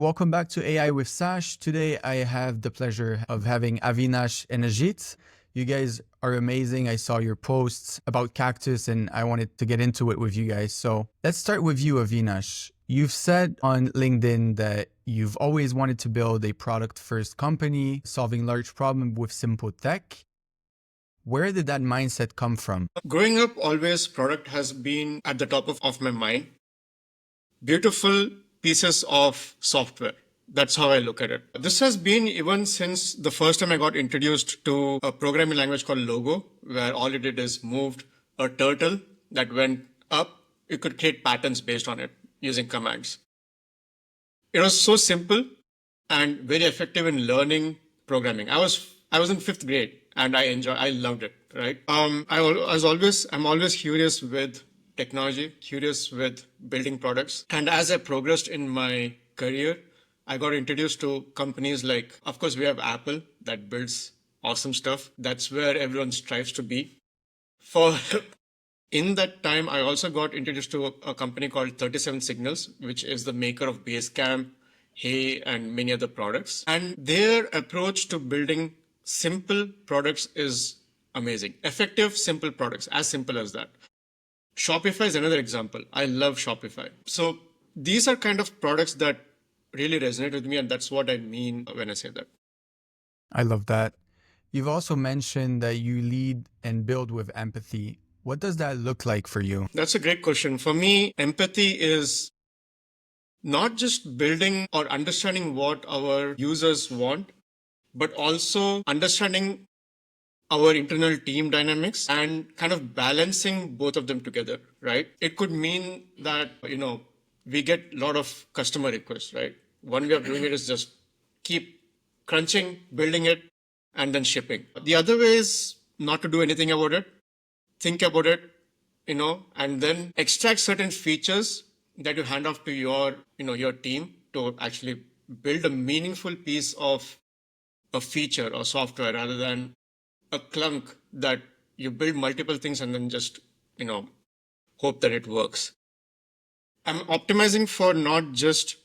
Welcome back to AI with Sash. Today, I have the pleasure of having Avinash and Ajith. You guys are amazing. I saw your posts about Cactus and I wanted to get into it with you guys. So let's start with you, Avinash. You've said on LinkedIn that you've always wanted to build a product-first company, solving large problems with simple tech. Where did that mindset come from? Growing up, always product has been at the top of my mind. Beautiful pieces of software. That's how I look at it. This has been even since the first time I got introduced to a programming language called Logo, where all it did is moved a turtle that went up. You could create patterns based on it using commands. It was so simple and very effective in learning programming. I was in fifth grade and I loved it. Right. I'm always curious with technology, curious with building products. And as I progressed in my career, I got introduced to companies like, of course, we have Apple that builds awesome stuff. That's where everyone strives to be. In that time, I also got introduced to a company called 37 Signals, which is the maker of Basecamp, Hey, and many other products. And their approach to building simple products is amazing. Effective, simple products, as simple as that. Shopify is another example. I love Shopify. So these are kind of products that really resonate with me, and that's what I mean when I say that. I love that. You've also mentioned that you lead and build with empathy. What does that look like for you? That's a great question. For me, empathy is not just building or understanding what our users want, but also understanding our internal team dynamics and kind of balancing both of them together, right? It could mean that, we get a lot of customer requests, right? One way of doing it is just keep crunching, building it, and then shipping. The other way is not to do anything about it, think about it, and then extract certain features that you hand off to your team to actually build a meaningful piece of a feature or software rather than a clunk that you build multiple things and then just, hope that it works. I'm optimizing for not just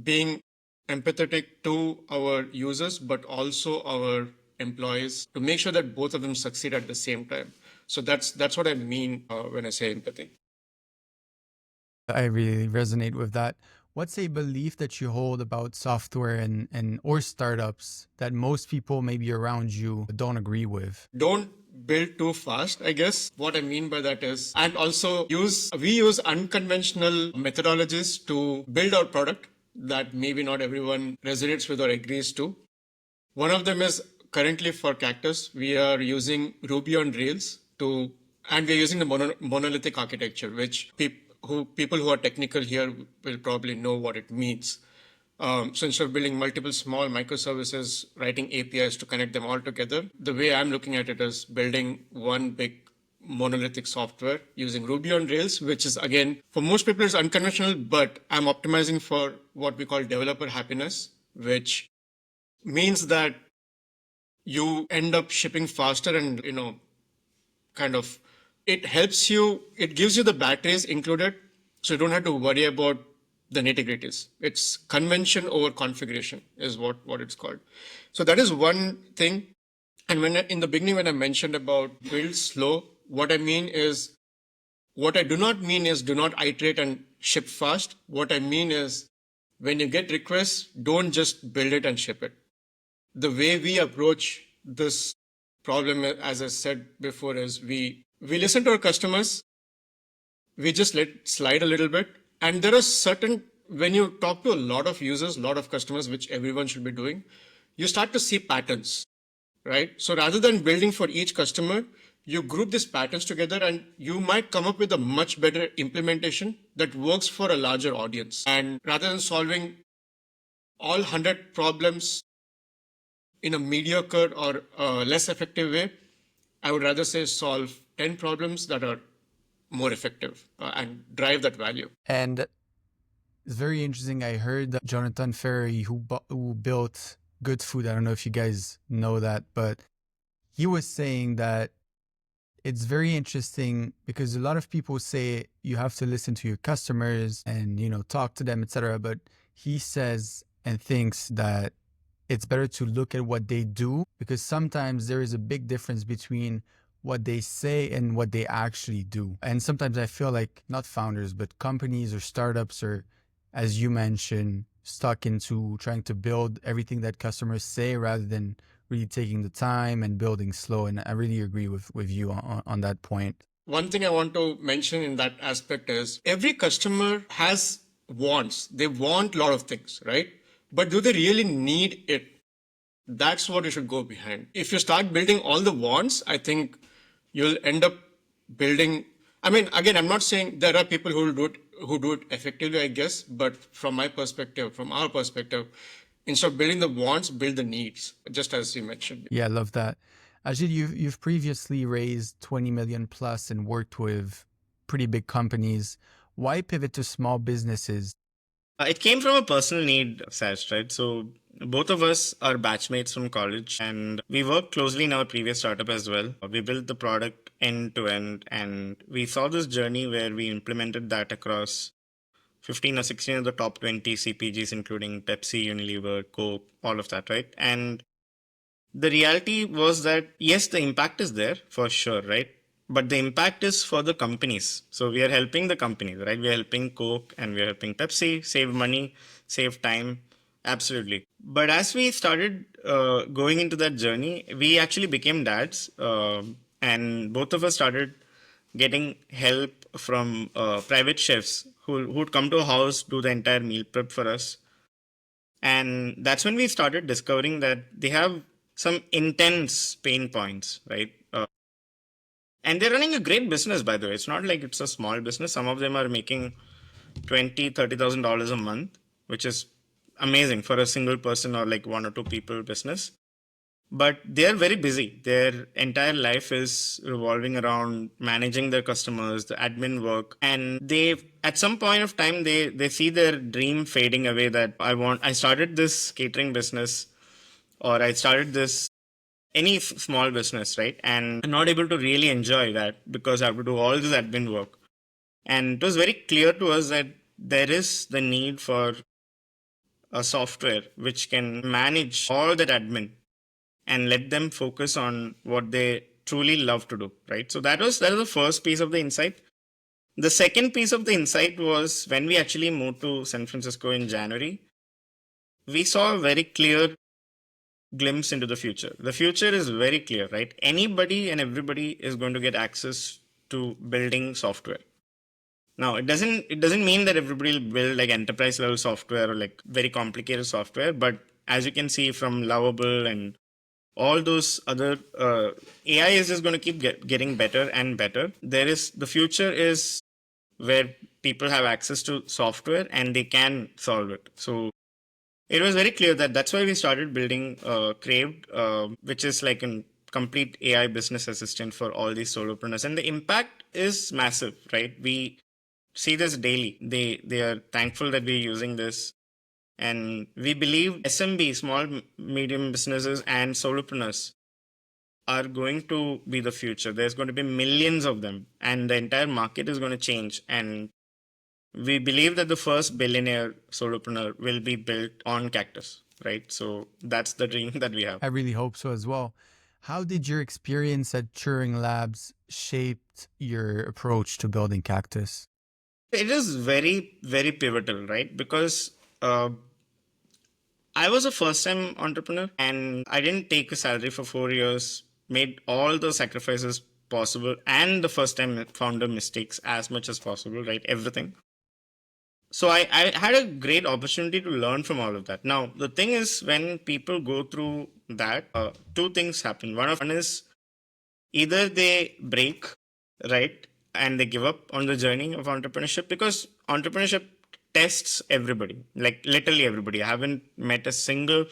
being empathetic to our users, but also our employees to make sure that both of them succeed at the same time. So that's what I mean when I say empathy. I really resonate with that. What's a belief that you hold about software and or startups that most people maybe around you don't agree with? Don't build too fast, I guess. What I mean by that is, and also we use unconventional methodologies to build our product that maybe not everyone resonates with or agrees to. One of them is currently for Cactus, we are using Ruby on Rails and we're using the monolithic architecture, which people who are technical here will probably know what it means. So instead of building multiple small microservices, writing APIs to connect them all together, the way I'm looking at it is building one big monolithic software using Ruby on Rails, which is, again, for most people is unconventional, but I'm optimizing for what we call developer happiness, which means that you end up shipping faster and, it gives you the batteries included, so you don't have to worry about the nitty-gritties. It's convention over configuration is what it's called. So that is one thing. And in the beginning, when I mentioned about build slow, what I do not mean is do not iterate and ship fast. What I mean is when you get requests, don't just build it and ship it. The way we approach this problem, as I said before, is we listen to our customers, we just let it slide a little bit. And there are when you talk to a lot of users, a lot of customers, which everyone should be doing, you start to see patterns, right? So rather than building for each customer, you group these patterns together and you might come up with a much better implementation that works for a larger audience. And rather than solving all 100 problems in a mediocre or less effective way, I would rather say solve 10 problems that are more effective and drive that value. And it's very interesting. I heard that Jonathan Ferry, who built Good Food, I don't know if you guys know that, but he was saying that it's very interesting because a lot of people say you have to listen to your customers and, talk to them, etc. But he says and thinks that it's better to look at what they do, because sometimes there is a big difference between what they say and what they actually do. And sometimes I feel like not founders, but companies or startups are, as you mentioned, stuck into trying to build everything that customers say rather than really taking the time and building slow. And I really agree with you on that point. One thing I want to mention in that aspect is every customer has wants. They want a lot of things, right? But do they really need it? That's what you should go behind. If you start building all the wants, I think you'll end up building. I mean, again, I'm not saying there are people who do it effectively, I guess, but from my perspective, from our perspective, instead of building the wants, build the needs, just as you mentioned. Yeah, I love that. Ajit, you've previously raised 20 million plus and worked with pretty big companies. Why pivot to small businesses? It came from a personal need, Sash, right? So both of us are batchmates from college and we worked closely in our previous startup as well. We built the product end to end and we saw this journey where we implemented that across 15 or 16 of the top 20 CPGs, including Pepsi, Unilever, Coke, all of that, right? And the reality was that, yes, the impact is there for sure, right? But the impact is for the companies. So we are helping the companies, right? We are helping Coke and we are helping Pepsi save money, save time. Absolutely. But as we started going into that journey, we actually became dads. And both of us started getting help from private chefs who'd come to a house, do the entire meal prep for us. And that's when we started discovering that they have some intense pain points, right? And they're running a great business, by the way. It's not like it's a small business. Some of them are making $20,000-$30,000 a month, which is amazing for a single person or like one or two people business. But they're very busy. Their entire life is revolving around managing their customers, the admin work. And they, at some point of time, they see their dream fading away that I started this catering business or I started this any small business, right? And I'm not able to really enjoy that because I have to do all this admin work. And it was very clear to us that there is the need for a software which can manage all that admin and let them focus on what they truly love to do, right? So that was the first piece of the insight. The second piece of the insight was when we actually moved to San Francisco in January, we saw a very clear glimpse into the future. The future is very clear, right? Anybody and everybody is going to get access to building software. Now, it doesn't mean that everybody will build like enterprise level software or like very complicated software, but as you can see from Lovable and all those other AI is just going to keep getting better and better. The future is where people have access to software and they can solve it. So it was very clear that that's why we started building Craved, which is like a complete AI business assistant for all these solopreneurs. And the impact is massive, right? We see this daily. They are thankful that we're using this. And we believe SMB, small, medium businesses and solopreneurs are going to be the future. There's going to be millions of them and the entire market is going to change. And we believe that the first billionaire solopreneur will be built on Cactus, right? So that's the dream that we have. I really hope so as well. How did your experience at Turing Labs shaped your approach to building Cactus? It is very, very pivotal, right? Because I was a first time entrepreneur and I didn't take a salary for 4 years, made all the sacrifices possible and the first time founder mistakes as much as possible, right? Everything. So I had a great opportunity to learn from all of that. Now, the thing is, when people go through that, two things happen. One is either they break, right, and they give up on the journey of entrepreneurship because entrepreneurship tests everybody, like literally everybody. I haven't met a single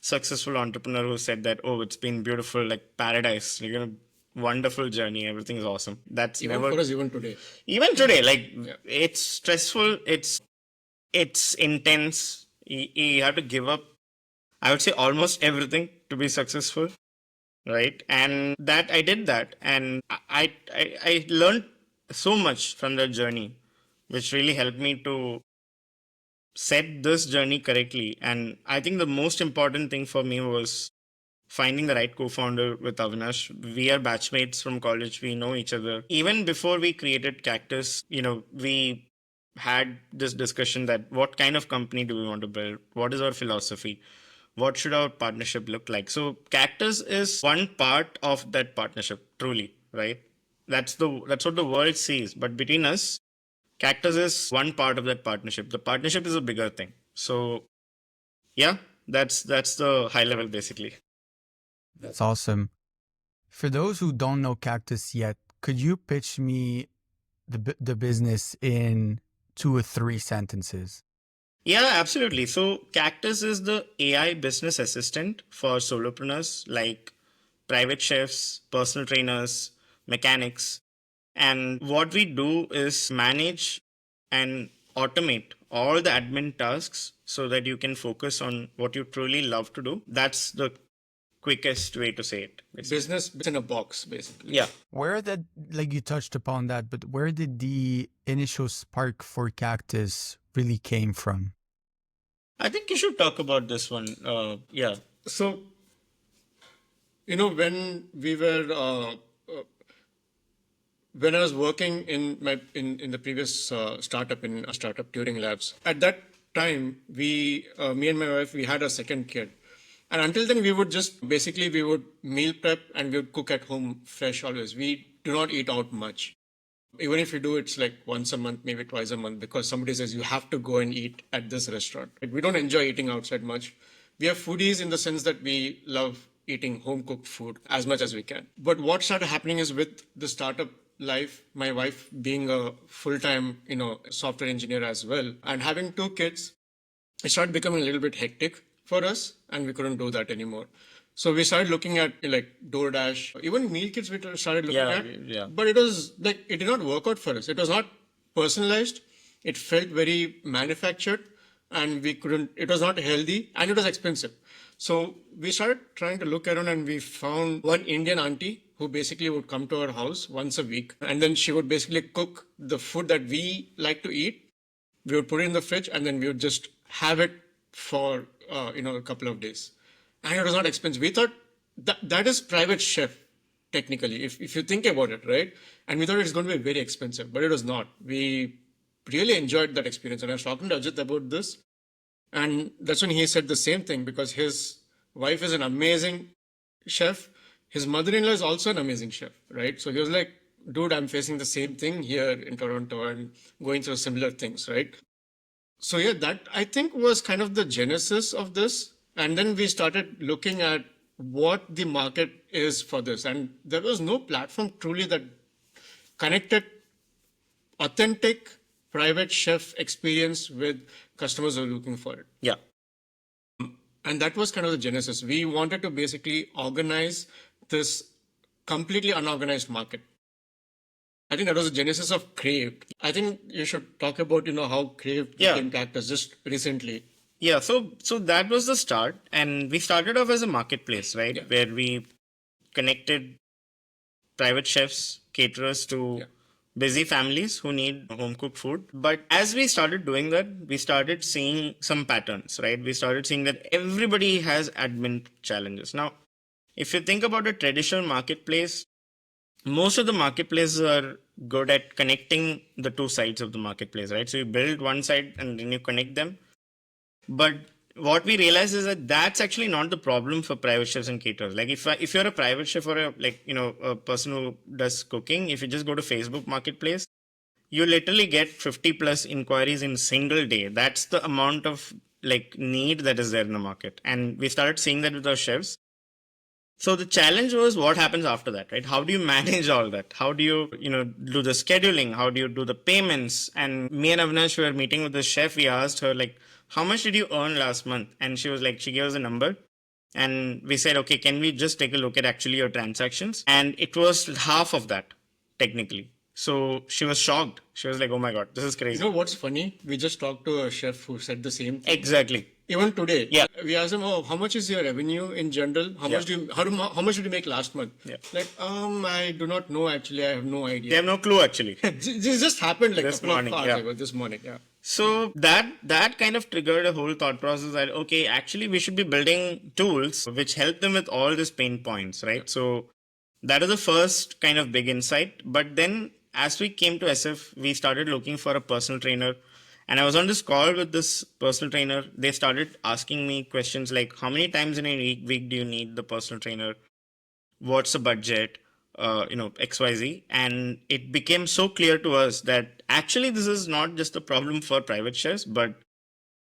successful entrepreneur who said that, oh, it's been beautiful, like paradise, you're gonna wonderful journey, everything's awesome. That's Even never for us, even today. even today, like Yeah. it's stressful, it's intense. You have to give up, I would say, almost everything to be successful, right? And that I did that, and I learned so much from that journey, which really helped me to set this journey correctly. And I think the most important thing for me was finding the right co-founder with Avinash. We are batchmates from college. We know each other. Even before we created Cactus, we had this discussion that what kind of company do we want to build? What is our philosophy? What should our partnership look like? So Cactus is one part of that partnership, truly, right? That's what the world sees. But between us, Cactus is one part of that partnership. The partnership is a bigger thing. So yeah, that's the high level basically. That's awesome. For those who don't know Cactus yet, could you pitch me the business in 2 or 3 sentences? Yeah, absolutely. So Cactus is the AI business assistant for solopreneurs like private chefs, personal trainers, mechanics. And what we do is manage and automate all the admin tasks so that you can focus on what you truly love to do. That's the quickest way to say it. Basically. Business in a box, basically. Yeah. Where did, like you touched upon that, but where did the initial spark for Cactus really came from? I think you should talk about this one. Yeah. So, when we were when I was working in my in the previous startup Turing Labs, at that time me and my wife, we had a second kid, and until then we would meal prep and we would cook at home fresh always. We do not eat out much. Even if you do, it's like once a month, maybe twice a month, because somebody says you have to go and eat at this restaurant. Like, we don't enjoy eating outside much. We are foodies in the sense that we love eating home cooked food as much as we can. But what started happening is, with the startup life, my wife being a full-time, software engineer as well, and having 2 kids, it started becoming a little bit hectic for us, and we couldn't do that anymore. So we started looking at like DoorDash, even meal kits we started looking at. Yeah. But it was like, it did not work out for us. It was not personalized. It felt very manufactured, and it was not healthy, and it was expensive. So we started trying to look around, and we found one Indian auntie who basically would come to our house once a week. And then she would basically cook the food that we like to eat. We would put it in the fridge, and then we would just have it for, a couple of days. And it was not expensive. We thought that is private chef, technically, if you think about it, right? And we thought it's going to be very expensive, but it was not. We really enjoyed that experience. And I was talking to Ajith about this. And that's when he said the same thing, because his wife is an amazing chef. His mother-in-law is also an amazing chef, right? So he was like, dude, I'm facing the same thing here in Toronto and going through similar things, right? So yeah, that I think was kind of the genesis of this. And then we started looking at what the market is for this. And there was no platform truly that connected authentic private chef experience with customers who are looking for it. Yeah. And that was kind of the genesis. We wanted to basically organize this completely unorganized market. I think that was the genesis of Crave. I think you should talk about, how Crave became Cactus just recently. Yeah, so that was the start, and we started off as a marketplace, right? Yeah. Where we connected private chefs, caterers to busy families who need home cooked food. But as we started doing that, we started seeing some patterns, right? We started seeing that everybody has admin challenges. Now, if you think about a traditional marketplace, most of the marketplaces are good at connecting the two sides of the marketplace, right? So you build one side and then you connect them. But what we realize is that that's actually not the problem for private chefs and caterers. Like if you're a private chef or a person who does cooking, if you just go to Facebook Marketplace, you literally get 50 plus inquiries in a single day. That's the amount of need that is there in the market. And we started seeing that with our chefs. So the challenge was what happens after that, right? How do you manage all that? How do you, do the scheduling? How do you do the payments? And me and Avinash were meeting with the chef. We asked her how much did you earn last month? And she was she gave us a number. And we said, okay, can we just take a look at actually your transactions? And it was half of that, technically. So she was shocked. She was like, oh my God, this is crazy. You know what's funny? We just talked to a chef who said the same thing. Exactly. Even today, Yeah. We asked him, "Oh, how much is your revenue in general? How much did you make last month?" Yeah. I do not know actually. I have no idea. They have no clue actually. This just happened This a couple morning, of hours yeah. ago. This morning, yeah. So that kind of triggered a whole thought process that, okay, actually we should be building tools which help them with all these pain points, right? So that is the first kind of big insight. But then as we came to SF, we started looking for a personal trainer. And I was on this call with this personal trainer. They started asking me questions like, how many times in a week do you need the personal trainer? What's the budget? XYZ. And it became so clear to us that actually this is not just a problem for private chefs, but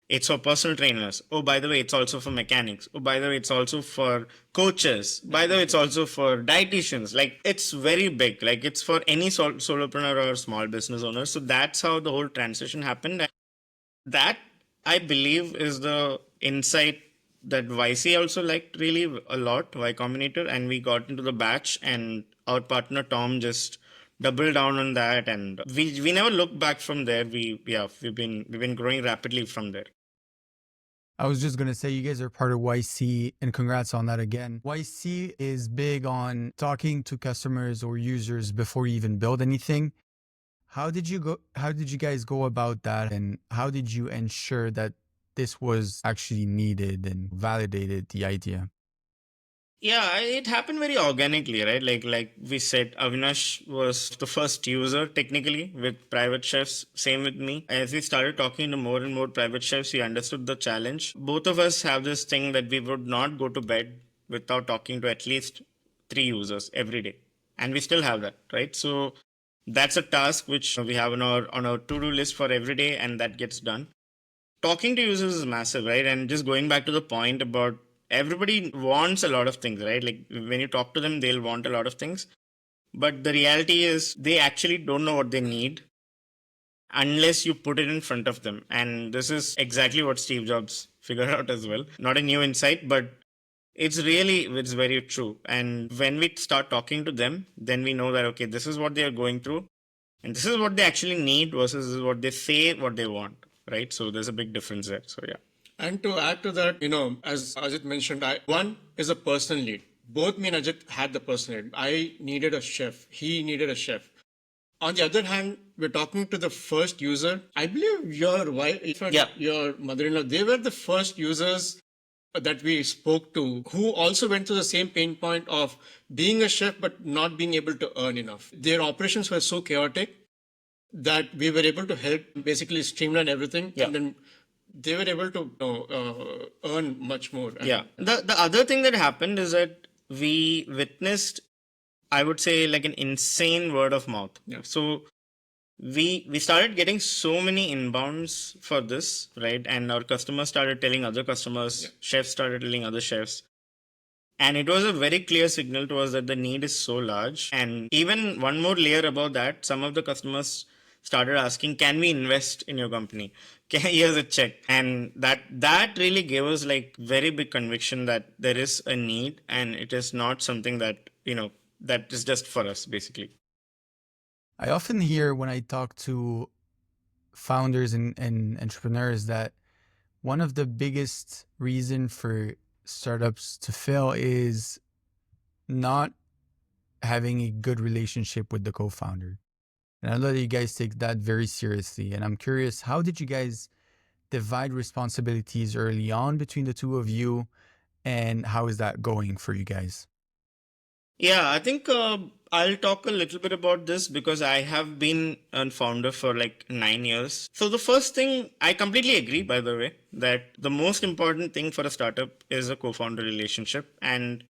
it's for personal trainers. Oh, by the way, it's also for mechanics. Oh, by the way, it's also for coaches. By the way, it's also for dietitians. Like, it's very big. Like, it's for any solopreneur or small business owner. So that's how the whole transition happened. That, I believe, is the insight that YC also liked really a lot, Y Combinator, and we got into the batch, and our partner Tom just doubled down on that, and we never looked back from there. We've been growing rapidly from there. I was just going to say, you guys are part of YC, and congrats on that again. YC is big on talking to customers or users before you even build anything. How did you guys go about that? And how did you ensure that this was actually needed and validated the idea? Yeah, it happened very organically, right? Like we said, Avinash was the first user technically with private chefs. Same with me. As we started talking to more and more private chefs, we understood the challenge. Both of us have this thing that we would not go to bed without talking to at least 3 users every day, and we still have that, right? So that's a task which we have on our to-do list for every day, and that gets done. Talking to users is massive, right? And just going back to the point about everybody wants a lot of things, right? Like when you talk to them, they'll want a lot of things. But the reality is they actually don't know what they need unless you put it in front of them. And this is exactly what Steve Jobs figured out as well. Not a new insight, but it's very true. And when we start talking to them, then we know that, okay, this is what they are going through. And this is what they actually need versus what they say, what they want, right? So there's a big difference there. So yeah. And to add to that, as Ajit mentioned, one is a personal need. Both me and Ajit had the personal need. I needed a chef. He needed a chef. On the other hand, we're talking to the first user. I believe your wife, your mother-in-law, they were the first users that we spoke to who also went through the same pain point of being a chef but not being able to earn enough. Their operations were so chaotic that we were able to help basically streamline everything, and then they were able to earn much more. Yeah. The other thing that happened is that we witnessed, I would say, like an insane word of mouth. Yeah. So we started getting so many inbounds for this, right? And our customers started telling other customers, chefs started telling other chefs. And it was a very clear signal to us that the need is so large. And even one more layer above that, some of the customers started asking, can we invest in your company? Here's a check. And that really gave us like very big conviction that there is a need and it is not something that, that is just for us, basically. I often hear when I talk to founders and entrepreneurs that one of the biggest reason for startups to fail is not having a good relationship with the co-founder. And I know that you guys take that very seriously. And I'm curious, how did you guys divide responsibilities early on between the two of you? And how is that going for you guys? Yeah, I think I'll talk a little bit about this because I have been a founder for like 9 years. So the first thing, I completely agree, by the way, that the most important thing for a startup is a co-founder relationship. And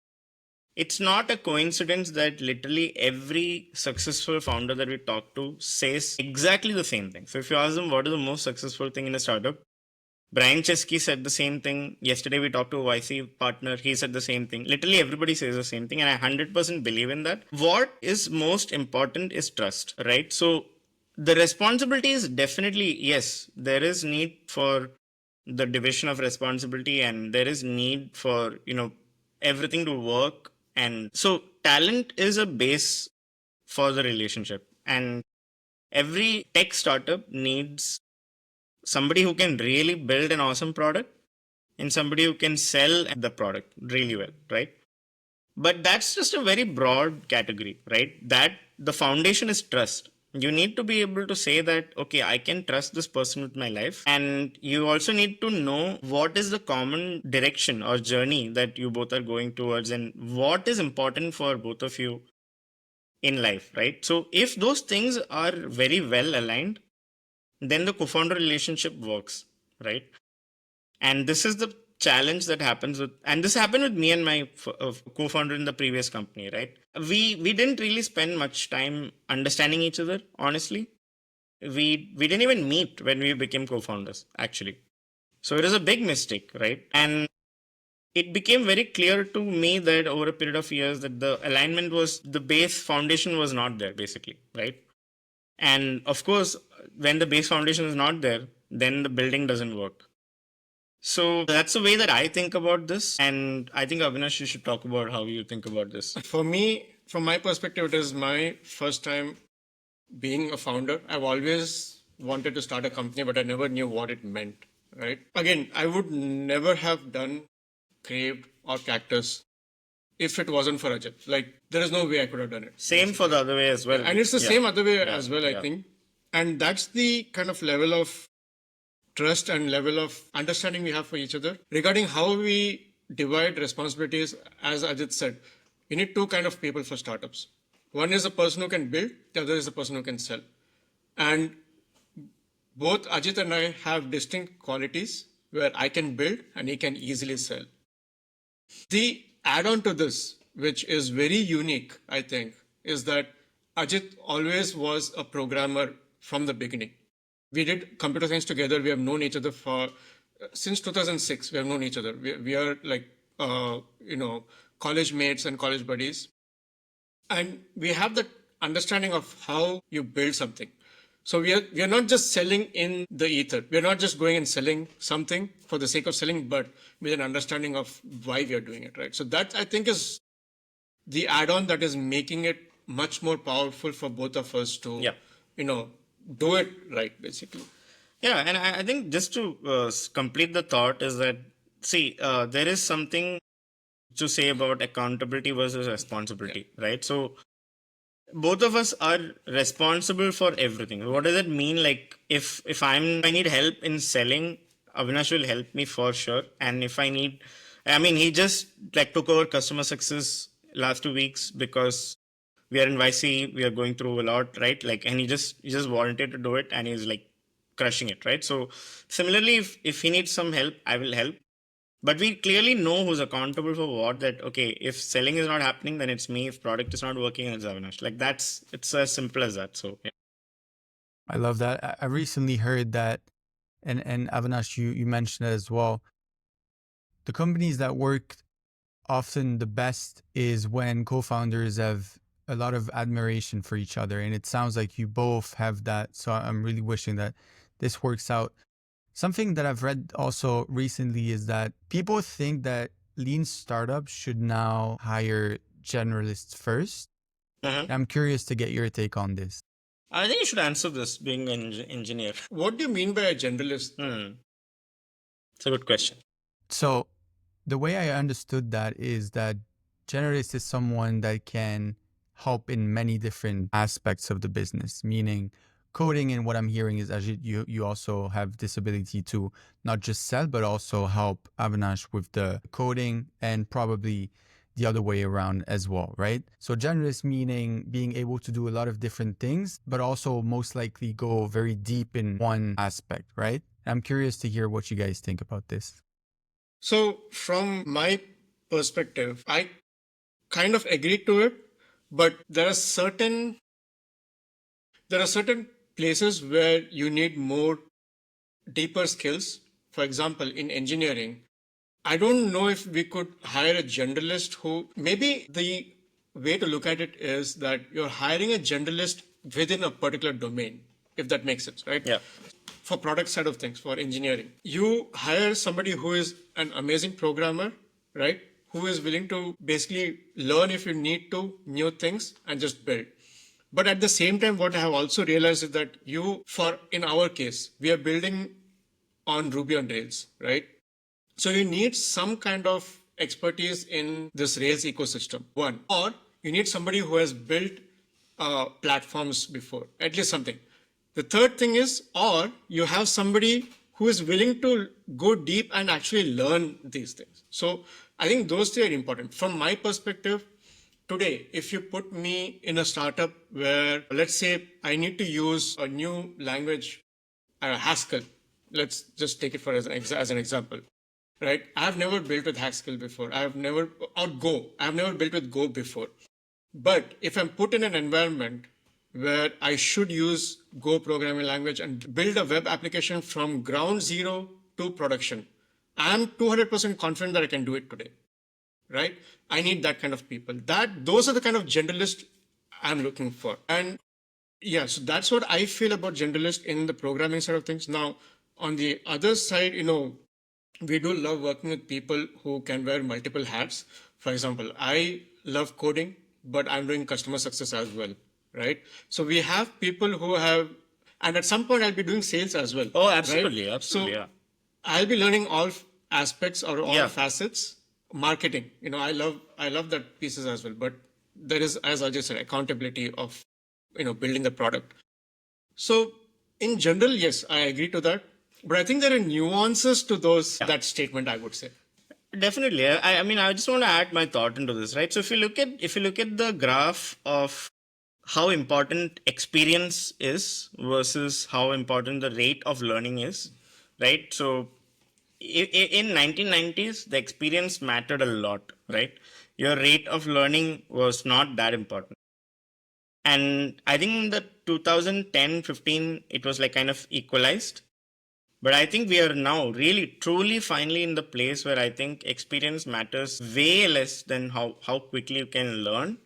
it's not a coincidence that literally every successful founder that we talk to says exactly the same thing. So if you ask them what is the most successful thing in a startup, Brian Chesky said the same thing. Yesterday we talked to a YC partner. He said the same thing. Literally everybody says the same thing. And I 100% believe in that. What is most important is trust, right? So the responsibility is definitely, yes, there is need for the division of responsibility and there is need for, everything to work. And so talent is a base for the relationship. And every tech startup needs somebody who can really build an awesome product and somebody who can sell the product really well, right? But that's just a very broad category, right? That the foundation is trust. You need to be able to say that, okay, I can trust this person with my life. And you also need to know what is the common direction or journey that you both are going towards and what is important for both of you in life, right? So if those things are very well aligned, then the co-founder relationship works, right? And this is the challenge that happens with, and this happened with me and my co-founder in the previous company, right? We didn't really spend much time understanding each other, honestly. We didn't even meet when we became co-founders, actually. So it is a big mistake, right? And it became very clear to me that over a period of years that the alignment was, the base foundation was not there, basically, right? And of course, when the base foundation is not there, then the building doesn't work. So that's the way that I think about this. And I think, Avinash, you should talk about how you think about this. For me, from my perspective, it is my first time being a founder. I've always wanted to start a company, but I never knew what it meant, right? Again, I would never have done Crave or Cactus if it wasn't for Ajith. Like, there is no way I could have done it. Same for the other way as well. And it's the same other way as well, I think. And that's the kind of level of trust and level of understanding we have for each other. Regarding how we divide responsibilities, as Ajith said, you need two kind of people for startups. One is a person who can build, the other is a person who can sell. And both Ajith and I have distinct qualities where I can build and he can easily sell. The add-on to this, which is very unique, I think, is that Ajith always was a programmer from the beginning. We did computer science together. We have known each other for since 2006. We have known each other. We are like college mates and college buddies, and we have that understanding of how you build something. So we are not just selling in the ether. We are not just going and selling something for the sake of selling, but with an understanding of why we are doing it, right? So that, I think, is the add-on that is making it much more powerful for both of us to, do it right, basically. Yeah, and I think just to complete the thought is that, see, there is something to say about accountability versus responsibility, right? So both of us are responsible for everything. What does it mean? Like, if I need help in selling, Avinash will help me for sure. And if I need, he just like took over customer success last 2 weeks because we are in YC, we are going through a lot, right? Like, and he just wanted to do it, and he's like crushing it, right? So similarly, if he needs some help, I will help. But we clearly know who's accountable for what. That, okay, if selling is not happening, then it's me. If product is not working, then it's Avinash. Like, it's as simple as that. So yeah. I love that. I recently heard that, and Avinash, you mentioned it as well. The companies that work often the best is when co-founders have a lot of admiration for each other. And it sounds like you both have that. So I'm really wishing that this works out. Something that I've read also recently is that people think that lean startups should now hire generalists first. I'm curious to get your take on this. I think you should answer this, being an engineer. What do you mean by a generalist? It's a good question. So the way I understood that is that generalist is someone that can help in many different aspects of the business, meaning coding. And what I'm hearing is, Ajit, you also have this ability to not just sell, but also help Avinash with the coding, and probably the other way around as well, right? So generalist meaning being able to do a lot of different things, but also most likely go very deep in one aspect, right? I'm curious to hear what you guys think about this. So from my perspective, I kind of agree to it, but there are certain places where you need more deeper skills. For example, in engineering, I don't know if we could hire a generalist who, maybe the way to look at it is that you're hiring a generalist within a particular domain, if that makes sense, right? Yeah. For product side of things, for engineering, you hire somebody who is an amazing programmer, right? Who is willing to basically learn, if you need to, new things and just build. But at the same time, what I have also realized is that in our case, we are building on Ruby on Rails, right? So you need some kind of expertise in this Rails ecosystem, one, or you need somebody who has built platforms before, at least something. The third thing is, or you have somebody who is willing to go deep and actually learn these things. So I think those three are important. From my perspective, today, if you put me in a startup where, let's say, I need to use a new language, Haskell, let's just take it for as an example, right? I've never built with Haskell before. Or Go. I've never built with Go before. But if I'm put in an environment where I should use Go programming language and build a web application from ground zero to production, I'm 200% confident that I can do it today, right? I need that kind of people. Those are the kind of generalists I'm looking for. And yeah, so that's what I feel about generalist in the programming side of things. Now, on the other side, we do love working with people who can wear multiple hats. For example, I love coding, but I'm doing customer success as well, right? So we have people who have, and at some point I'll be doing sales as well. Oh, right? absolutely. Absolutely. So Yeah. I'll be learning all aspects or all Yeah. facets. Marketing, I love that pieces as well. But there is, as Ajay said, accountability of, building the product. So in general, yes, I agree to that. But I think there are nuances to that statement, I would say. Definitely. I mean, I just want to add my thought into this, right? So if you look at the graph of how important experience is versus how important the rate of learning is, right? So in 1990s, the experience mattered a lot, right? Your rate of learning was not that important. And I think in the 2010, 15, it was like kind of equalized. But I think we are now really, truly, finally in the place where I think experience matters way less than how quickly you can learn,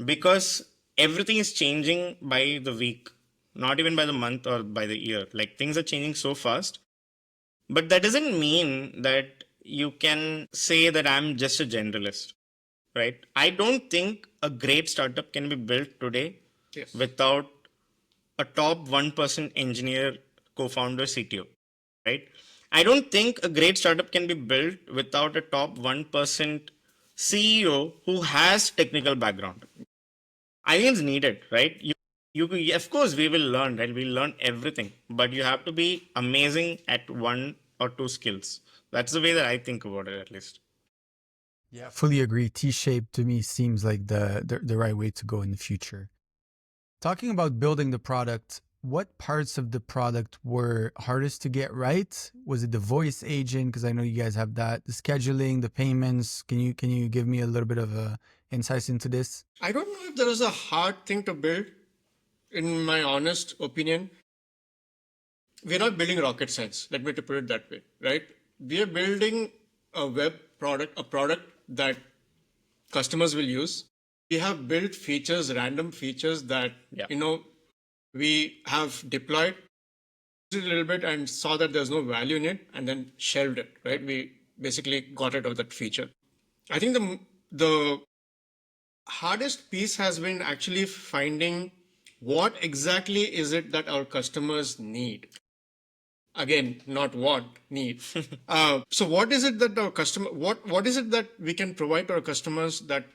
because everything is changing by the week, not even by the month or by the year. Like things are changing so fast. But that doesn't mean that you can say that I'm just a generalist, right? I don't think a great startup can be built today Yes. without a top 1% engineer, co-founder, CTO, right? I don't think a great startup can be built without a top 1% CEO who has technical background. I think it's needed, right? Of course, we will learn, right? We'll learn everything, but you have to be amazing at one or two skills. That's the way that I think about it, at least. Yeah, fully agree. T-shaped to me seems like the right way to go in the future. Talking about building the product, what parts of the product were hardest to get right? Was it the voice agent? Because I know you guys have that. The scheduling, the payments. Can you give me a little bit of insights into this? I don't know if there is a hard thing to build, in my honest opinion. We're not building rocket science, let me to put it that way, right? We are building a web product, a product that customers will use. We have built features, random features that, we have deployed a little bit and saw that there's no value in it and then shelved it, right? We basically got rid of that feature. I think the hardest piece has been actually finding what exactly is it that our customers need. Again, not what, need. So what is it that our customer, what is it that we can provide to our customers that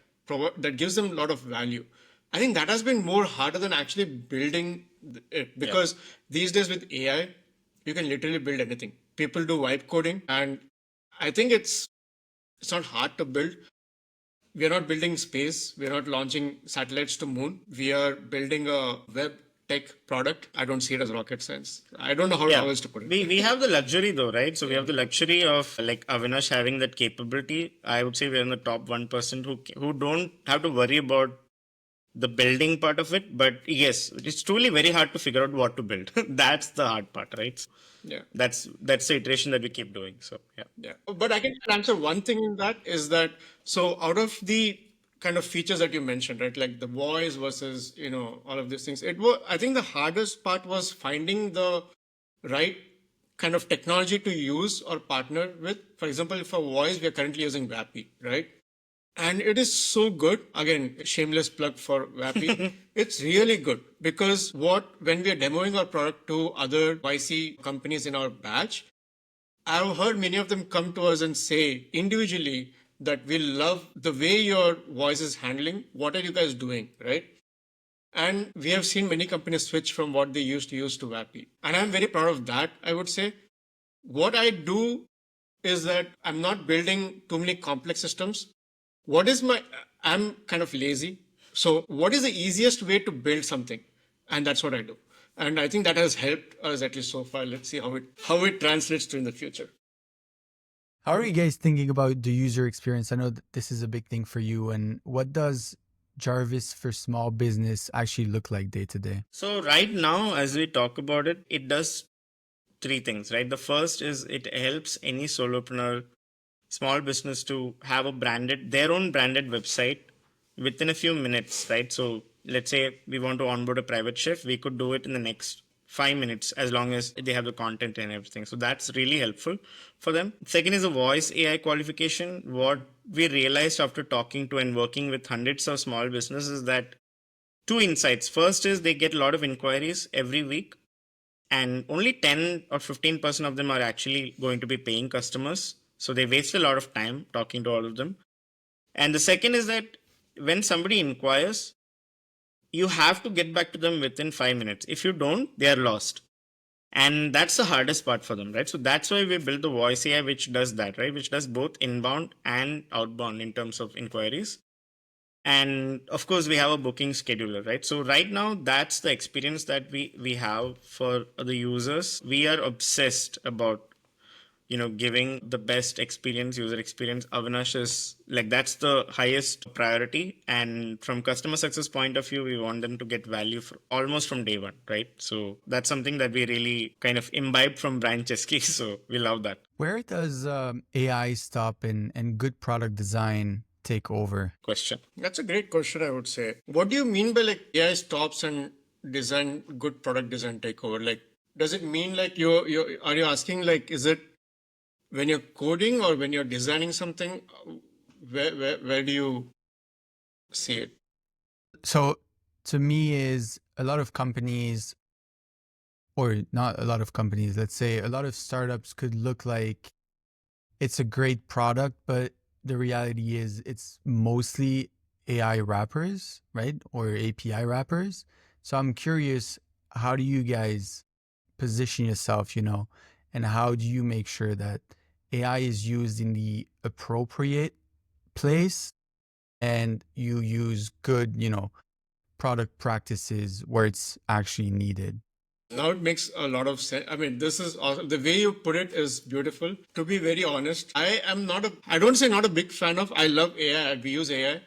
gives them a lot of value? I think that has been more harder than actually building it, because these days with AI, you can literally build anything. People do vibe coding, and I think it's not hard to build. We are not building space. We are not launching satellites to moon. We are building a web tech product. I don't see it as rocket science. I don't know how else to put it. We have the luxury though, right? So we have the luxury of like Avinash having that capability. I would say we're in the top 1% who don't have to worry about the building part of it. But yes, it's truly very hard to figure out what to build. That's the hard part, right? So Yeah. That's the iteration that we keep doing. So Yeah. But I can answer one thing in that is that, so out of the kind of features that you mentioned, right? Like the voice versus, all of these things. I think the hardest part was finding the right kind of technology to use or partner with. For example, for voice, we are currently using Vappy, right? And it is so good. Again, shameless plug for Vappy. It's really good because when we are demoing our product to other YC companies in our batch, I've heard many of them come to us and say individually that we love the way your voice is handling. What are you guys doing, right? And we have seen many companies switch from what they used to use to WAPI. And I'm very proud of that, I would say. What I do is that I'm not building too many complex systems. I'm kind of lazy. So what is the easiest way to build something? And that's what I do. And I think that has helped us at least so far. Let's see how it translates to in the future. How are you guys thinking about the user experience? I know that this is a big thing for you. And what does Jarvis for small business actually look like day to day? So right now, as we talk about it, it does three things, right? The first is it helps any solopreneur, small business to have their own branded website within a few minutes, right? So let's say we want to onboard a private chef, we could do it in the next 5 minutes as long as they have the content and everything. So that's really helpful for them. Second is a voice AI qualification. What we realized after talking to and working with hundreds of small businesses that two insights. First is they get a lot of inquiries every week, and only 10 or 15% of them are actually going to be paying customers. So they waste a lot of time talking to all of them. And the second is that when somebody inquires, you have to get back to them within 5 minutes. If you don't, they are lost. And that's the hardest part for them, right? So that's why we built the voice AI, which does that, right? Which does both inbound and outbound in terms of inquiries. And of course, we have a booking scheduler, right? So right now, that's the experience that we have for the users. We are obsessed about giving the best user experience. Avinash is like, that's the highest priority. And from customer success point of view, we want them to get value almost from day one, right? So that's something that we really kind of imbibe from Brian Chesky. So we love that. Where does AI stop and good product design take over? Question. That's a great question, I would say. What do you mean by like AI stops and good product design take over? Like, does it mean like are you asking like, is it when you're coding or when you're designing something? Where do you see it? So to me is a lot of companies, or not a lot of companies, let's say a lot of startups could look like it's a great product, but the reality is it's mostly AI wrappers, right? Or API wrappers. So I'm curious, how do you guys position yourself, and how do you make sure that AI is used in the appropriate place and you use good, product practices where it's actually needed? Now it makes a lot of sense. I mean, this is awesome. The way you put it is beautiful. To be very honest, I don't say not a big fan of, I love AI. We use AI,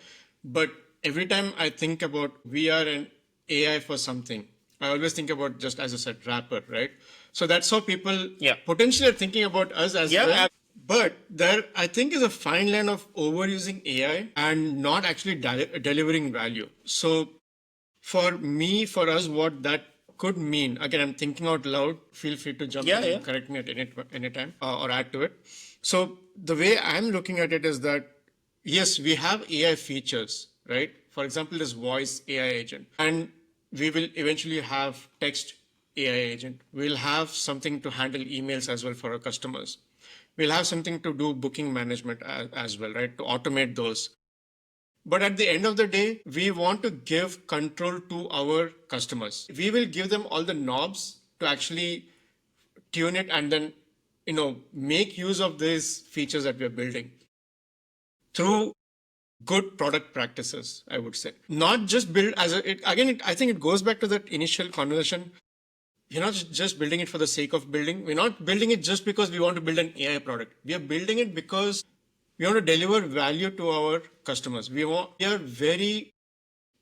but every time I think about VR and AI for something, I always think about, just as I said, wrapper, right? So that's how people potentially are thinking about us as well. But there, I think, is a fine line of overusing AI and not actually delivering value. So for us, what that could mean, again, I'm thinking out loud, feel free to jump in and correct me at any time or add to it. So the way I'm looking at it is that, yes, we have AI features, right? For example, this voice AI agent, and we will eventually have text AI agent. We'll have something to handle emails as well for our customers. We'll have something to do booking management as well, right? To automate those. But at the end of the day, we want to give control to our customers. We will give them all the knobs to actually tune it and then, make use of these features that we're building through good product practices, I would say. Not just build I think it goes back to that initial conversation. We're not just building it for the sake of building. We're not building it just because we want to build an AI product. We are building it because we want to deliver value to our customers. We are very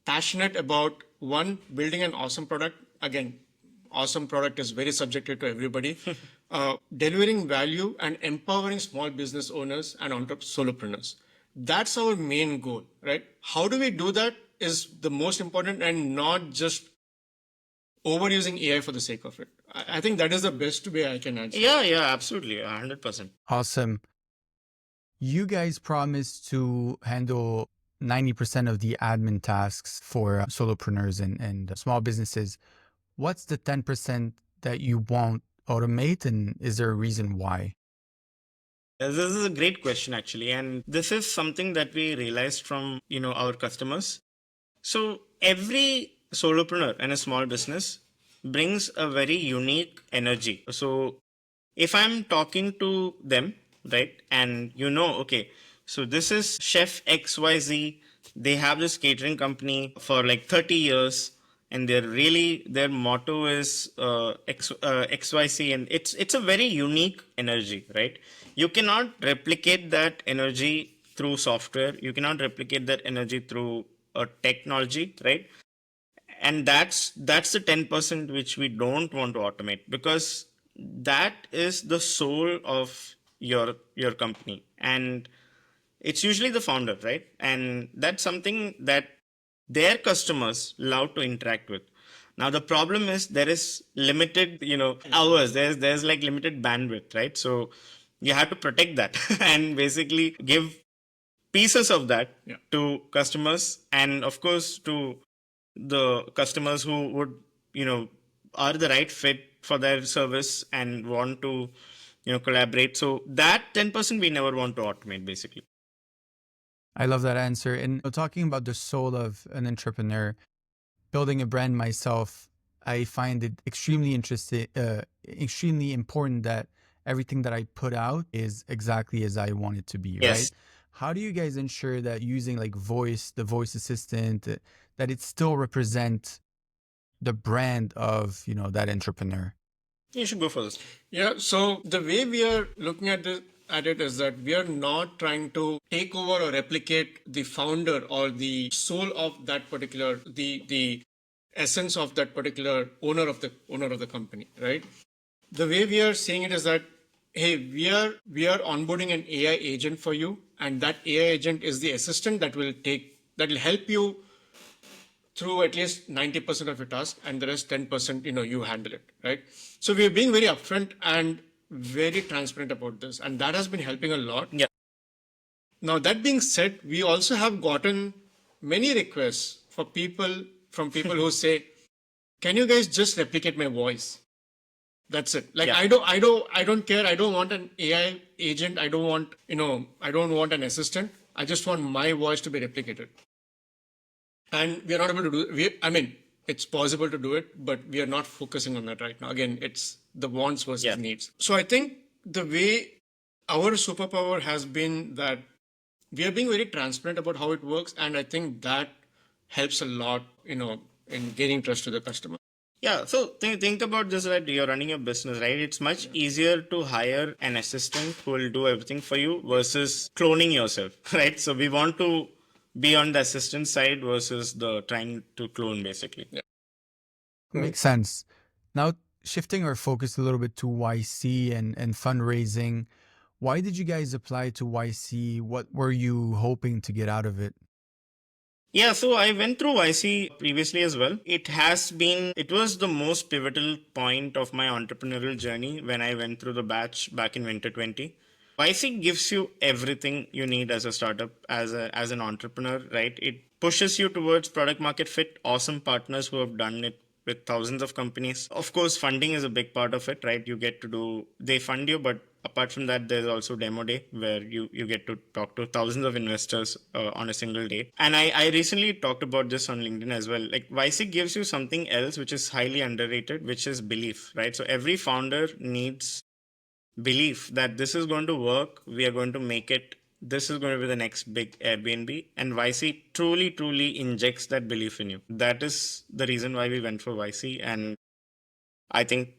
passionate about, one, building an awesome product. Again, awesome product is very subjective to everybody. Delivering value and empowering small business owners and solopreneurs. That's our main goal, right? How do we do that is the most important, and not just overusing AI for the sake of it. I think that is the best way I can answer. Yeah, absolutely. 100%. Awesome. You guys promised to handle 90% of the admin tasks for solopreneurs and small businesses. What's the 10% that you won't automate, and is there a reason why? This is a great question, actually. And this is something that we realized from, our customers. So every a solopreneur and a small business brings a very unique energy. So if I'm talking to them, right, and okay, so this is Chef XYZ, they have this catering company for like 30 years, and their motto is XYC, and it's a very unique energy, right? You cannot replicate that energy through software. You cannot replicate that energy through a technology, right? And that's the 10% which we don't want to automate, because that is the soul of your company, and it's usually the founder, right? And that's something that their customers love to interact with. Now the problem is there is limited hours, there's like limited bandwidth, right? So you have to protect that and basically give pieces of that to customers, and of course to the customers who would are the right fit for their service and want to collaborate. So that 10% we never want to automate, basically. I love that answer. And talking about the soul of an entrepreneur, building a brand myself, I find it extremely interesting, extremely important that everything that I put out is exactly as I want it to be, Yes. right? How do you guys ensure that using like the voice assistant, that it still represent the brand of, that entrepreneur? You should go first. Yeah, so the way we are looking at it is that we are not trying to take over or replicate the founder or the soul of that particular the essence of that particular owner of the company, right? The way we are seeing it is that, hey, we are onboarding an AI agent for you, and that AI agent is the assistant that will help you through at least 90% of your task, and the rest 10%, you handle it, right? So we're being very upfront and very transparent about this, and that has been helping a lot. Yeah. Now, that being said, we also have gotten many requests from people who say, can you guys just replicate my voice? That's it. Like, Yeah. I don't care. I don't want an AI agent. I don't want an assistant. I just want my voice to be replicated. And we are not able to do it. It's possible to do it, but we are not focusing on that right now. Again, it's the wants versus needs. So I think the way our superpower has been that we are being very transparent about how it works. And I think that helps a lot, in gaining trust to the customer. Yeah, so think about this, right? You're running a business, right? It's much easier to hire an assistant who will do everything for you versus cloning yourself, right? So we want to be on the assistant side versus the trying to clone, basically. Yeah. Makes sense. Now, shifting our focus a little bit to YC and fundraising, why did you guys apply to YC? What were you hoping to get out of it? Yeah, so I went through YC previously as well. It was the most pivotal point of my entrepreneurial journey when I went through the batch back in winter 20. YC gives you everything you need as a startup, as an entrepreneur, right? It pushes you towards product market fit, awesome partners who have done it with thousands of companies. Of course, funding is a big part of it, right? They fund you, but apart from that, there's also demo day where you get to talk to thousands of investors on a single day. And I recently talked about this on LinkedIn as well. Like YC gives you something else which is highly underrated, which is belief, right? So every founder needs belief that this is going to work. We are going to make it. This is going to be the next big Airbnb, and YC truly injects that belief in you. That is the reason why we went for YC, and I think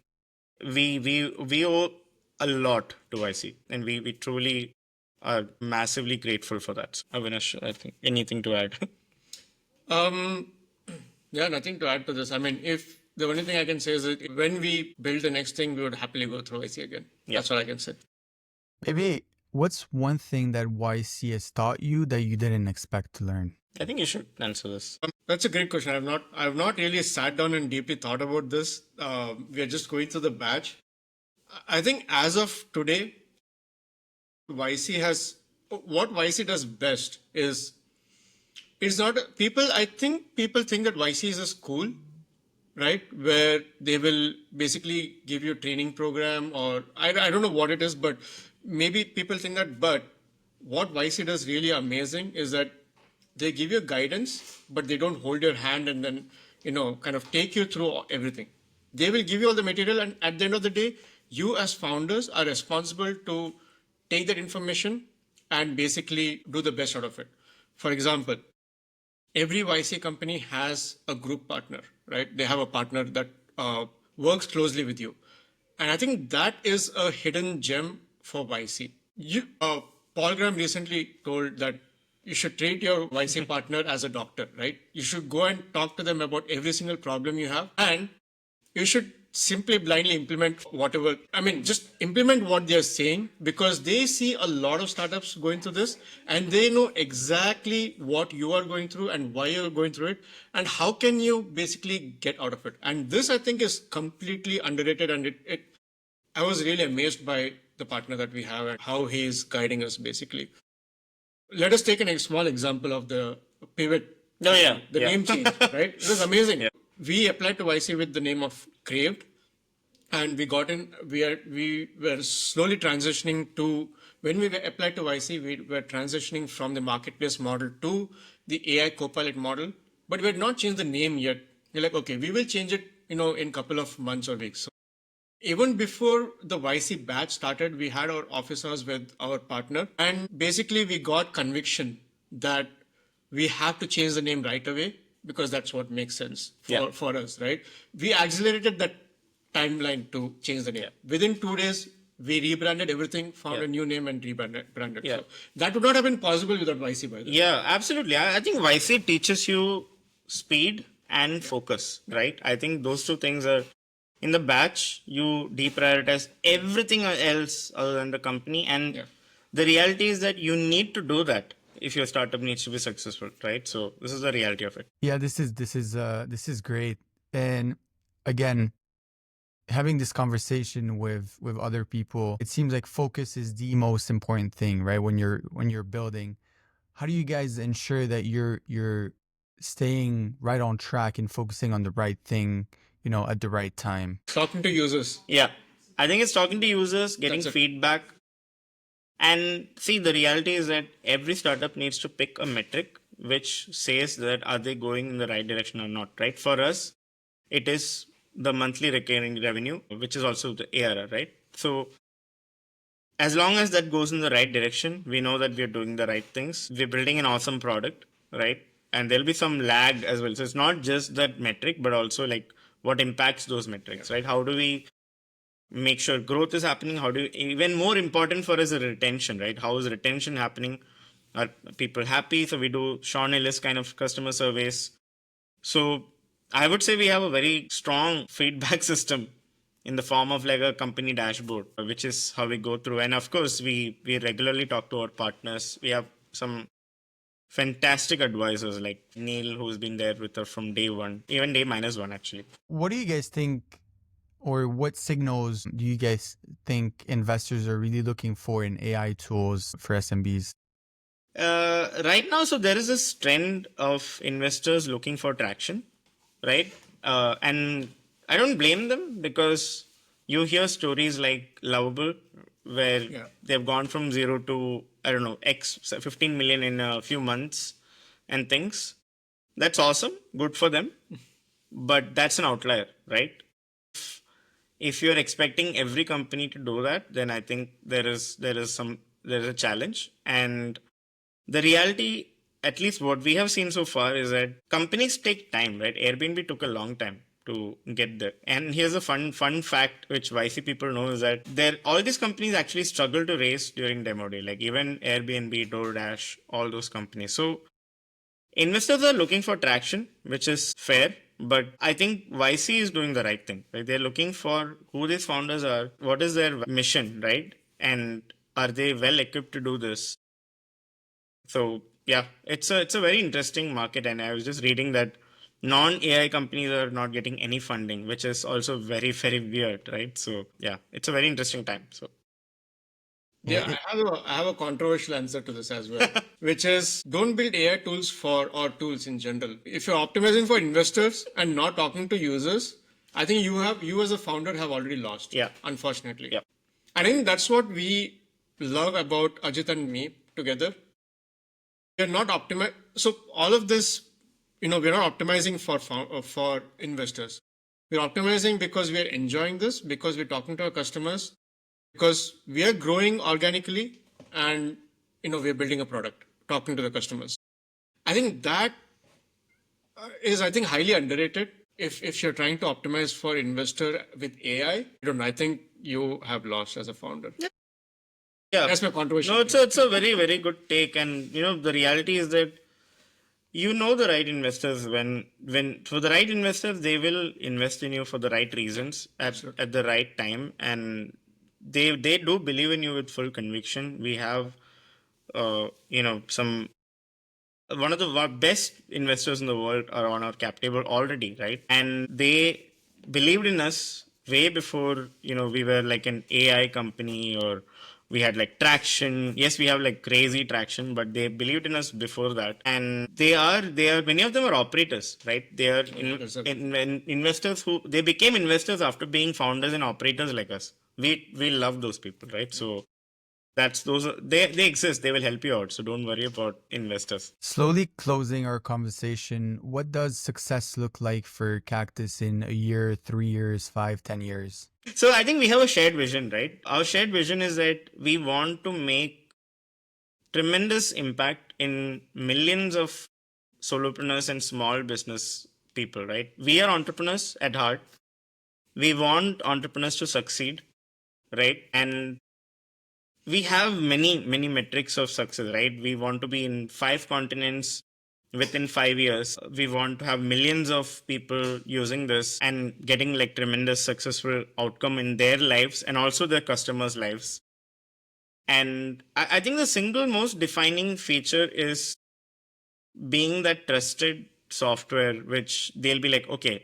we owe a lot to YC, and we truly are massively grateful for that. Avinash, I think anything to add? Yeah, nothing to add to this. If the only thing I can say is that when we build the next thing, we would happily go through YC again. Yeah. That's all I can say. Maybe what's one thing that YC has taught you that you didn't expect to learn? I think you should answer this. That's a great question. I've not really sat down and deeply thought about this. We are just going through the batch. I think as of today, what YC does best is it's not people. I think people think that YC is a school, right? Where they will basically give you a training program, or I don't know what it is, but maybe people think that. But what YC does really amazing is that they give you guidance, but they don't hold your hand and then, kind of take you through everything. They will give you all the material, and at the end of the day, you as founders are responsible to take that information and basically do the best out of it. For example, every YC company has a group partner, right? They have a partner that works closely with you. And I think that is a hidden gem for YC. Paul Graham recently told that you should treat your YC partner as a doctor, right? You should go and talk to them about every single problem you have, and you should simply blindly implement whatever. I mean, just implement what they're saying, because they see a lot of startups going through this and they know exactly what you are going through and why you're going through it and how can you basically get out of it. And this, I think, is completely underrated. And I was really amazed by the partner that we have and how he is guiding us basically. Let us take a small example of the pivot. The name change, right? It was amazing. Yeah. We applied to YC with the name of Craved, and we got in. We were slowly transitioning to, when we applied to YC, we were transitioning from the marketplace model to the AI copilot model, but we had not changed the name yet. We're like, okay, we will change it, in a couple of months or weeks. So even before the YC batch started, we had our office hours with our partner, and basically we got conviction that we have to change the name right away, because that's what makes sense for us, right? We accelerated that timeline to change the name. Yeah. Within 2 days, we rebranded everything, found a new name, and rebranded. Yeah. So that would not have been possible without YC, by the way. Yeah, absolutely. I think YC teaches you speed and focus, right? I think those two things are, in the batch, you deprioritize everything else other than the company. And the reality is that you need to do that if your startup needs to be successful, right? So this is the reality of it. Yeah, this is great. And again, having this conversation with other people, it seems like focus is the most important thing, right? When you're building, how do you guys ensure that you're staying right on track and focusing on the right thing, at the right time? Talking to users. Yeah, I think it's talking to users, getting feedback. And see, the reality is that every startup needs to pick a metric which says that are they going in the right direction or not, right? For us, it is the monthly recurring revenue, which is also the ARR, right? So as long as that goes in the right direction, we know that we're doing the right things. We're building an awesome product, right? And there'll be some lag as well. So it's not just that metric, but also like what impacts those metrics, right? How do we make sure growth is happening? How do you, even more important for us is retention, right? How is retention happening? Are people happy? So we do Sean Ellis kind of customer surveys. So I would say we have a very strong feedback system in the form of like a company dashboard, which is how we go through. And of course, we regularly talk to our partners. We have some fantastic advisors like Neil, who's been there with us from day one, even day -1 actually. What do you guys think, or what signals do you guys think investors are really looking for in AI tools for SMBs? Right now, so there is this trend of investors looking for traction, right? And I don't blame them, because you hear stories like Lovable, where they've gone from 0 to, I don't know, X 15 million in a few months and things. That's awesome. Good for them. But that's an outlier, right? If you're expecting every company to do that, then I think there is a challenge. And the reality, at least what we have seen so far, is that companies take time, right? Airbnb took a long time to get there. And here's a fun fact which YC people know, is that all these companies actually struggle to raise during demo day, like even Airbnb, DoorDash, all those companies. So investors are looking for traction, which is fair. But I think YC is doing the right thing, right? They're looking for who these founders are, what is their mission, right? And are they well equipped to do this? So yeah, it's a very interesting market. And I was just reading that non-AI companies are not getting any funding, which is also very, very weird, right? So yeah, it's a very interesting time. So yeah, I have a controversial answer to this as well, which is don't build AI tools or tools in general. If you're optimizing for investors and not talking to users, I think you as a founder have already lost. Yeah, unfortunately. Yeah, I think that's what we love about Ajith and me together. We're not optimized. So all of this we're not optimizing for investors. We're optimizing because we are enjoying this, because we're talking to our customers, because we are growing organically, and we're building a product, talking to the customers. I think that is, I think, highly underrated. If you're trying to optimize for investor with AI, I think you have lost as a founder. Yeah, That's my controversial. no, it's a very, very good take. And the reality is that the right investors when for the right investors, they will invest in you for the right reasons at the right time, and they do believe in you with full conviction. We have some one of the best investors in the world are on our cap table already, right? And they believed in us way before we were like an AI company, or we had like traction. Yes, we have like crazy traction, but they believed in us before that. And they are many of them are operators, right? They are investors who they became investors after being founders and operators like us. We love those people, right? So they exist. They will help you out. So don't worry about investors. Slowly closing our conversation, what does success look like for Cactus in a year, 3 years, 5, 10 years? So I think we have a shared vision, right? Our shared vision is that we want to make tremendous impact in millions of solopreneurs and small business people, right? We are entrepreneurs at heart. We want entrepreneurs to succeed, right? And we have many metrics of success, right? We want to be in 5 continents within 5 years. We want to have millions of people using this and getting like tremendous successful outcome in their lives and also their customers' lives. And I think the single most defining feature is being that trusted software, which they'll be like, okay,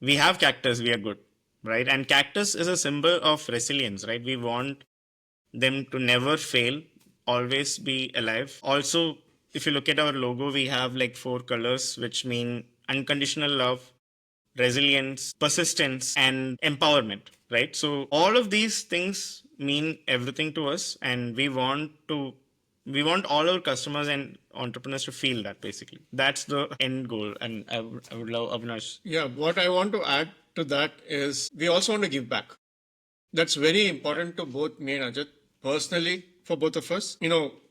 we have Cactus, we are good, right? And Cactus is a symbol of resilience, right? We want them to never fail, always be alive. Also, if you look at our logo, we have like 4 colors, which mean unconditional love, resilience, persistence, and empowerment, right? So all of these things mean everything to us, and we want all our customers and entrepreneurs to feel that. Basically, that's the end goal. And I would love Avinash. Yeah, what I want to add to that is we also want to give back. That's very important to both me and Ajith personally, for both of us.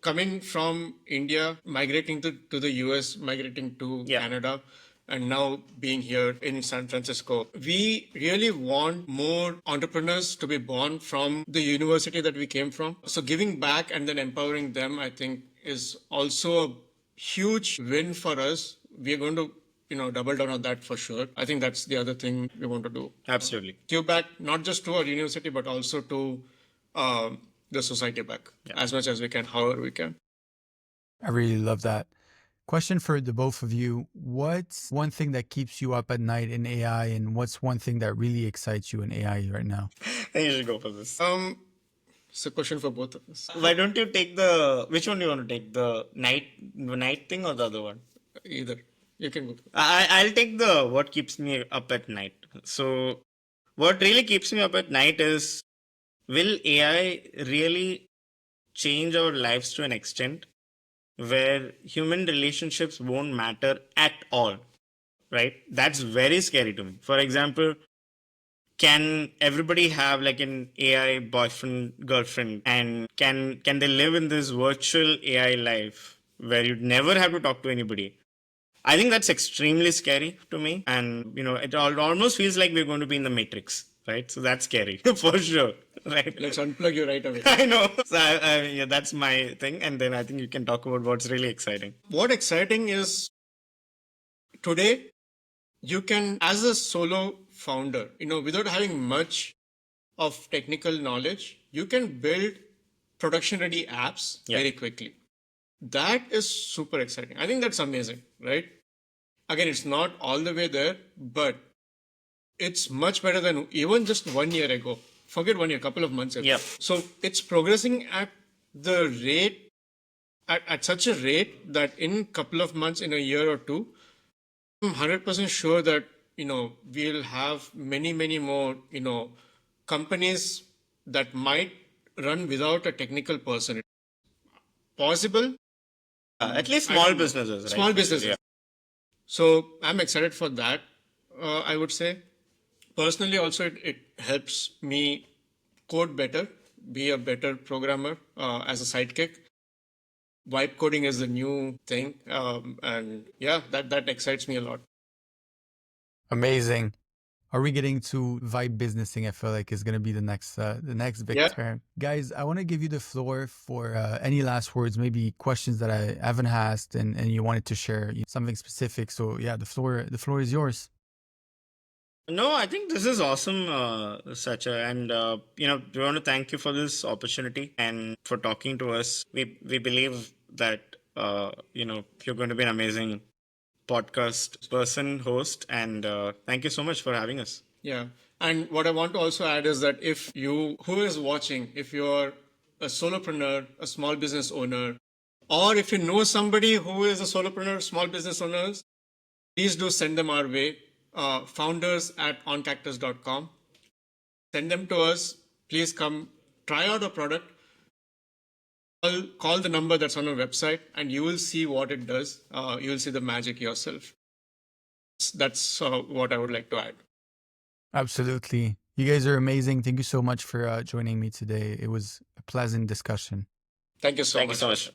Coming from India, migrating to the US, migrating to Canada, and now being here in San Francisco, we really want more entrepreneurs to be born from the university that we came from. So giving back and then empowering them, I think, is also a huge win for us. We are going to double down on that for sure. I think that's the other thing we want to do. Absolutely. Give back not just to our university, but also to the society back as much as we can, however we can. I really love that. Question for the both of you. What's one thing that keeps you up at night in AI, and what's one thing that really excites you in AI right now? I think you should go for this. It's a question for both of us. Why don't you take which one do you want to take? The night thing or the other one? Either. You can go. I'll take the what keeps me up at night. So what really keeps me up at night is, will AI really change our lives to an extent where human relationships won't matter at all, right? That's very scary to me. For example, can everybody have like an AI boyfriend, girlfriend, and can they live in this virtual AI life where you'd never have to talk to anybody? I think that's extremely scary to me, and it almost feels like we're going to be in the Matrix, right? So that's scary for sure, right? Let's unplug you right away. I know. So yeah, that's my thing, and then I think you can talk about what's really exciting. What exciting is today you can, as a solo founder, without having much of technical knowledge, you can build production-ready apps very quickly. That is super exciting. I think that's amazing, right? Again, it's not all the way there, but it's much better than even just 1 year ago. Forget 1 year, couple of months ago. Yep. So it's progressing at the rate, at such a rate that in couple of months, in a year or two, I'm 100% sure that, we'll have many more, companies that might run without a technical person. Possible. At least small businesses, right? Small businesses. Yeah. So I'm excited for that. I would say personally also it helps me code better, be a better programmer as a sidekick. Vibe coding is the new thing, and yeah, that excites me a lot. Amazing. Are we getting to vibe businessing? I feel like is going to be the next big Yeah. term. Guys, I want to give you the floor for any last words, maybe questions that I haven't asked and you wanted to share something specific. So yeah, the floor is yours. No, I think this is awesome, Sacha, and we want to thank you for this opportunity and for talking to us. We believe that you're going to be an amazing podcast person, host, and thank you so much for having us. Yeah. And what I want to also add is that if you, who is watching, if you're a solopreneur, a small business owner, or if you know somebody who is a solopreneur, small business owners, please do send them our way. Founders@oncactus.com. Send them to us. Please come try out a product. Call the number that's on our website and you will see what it does. You will see the magic yourself. That's what I would like to add. Absolutely. You guys are amazing. Thank you so much for joining me today. It was a pleasant discussion. Thank you so Thank you much. so much.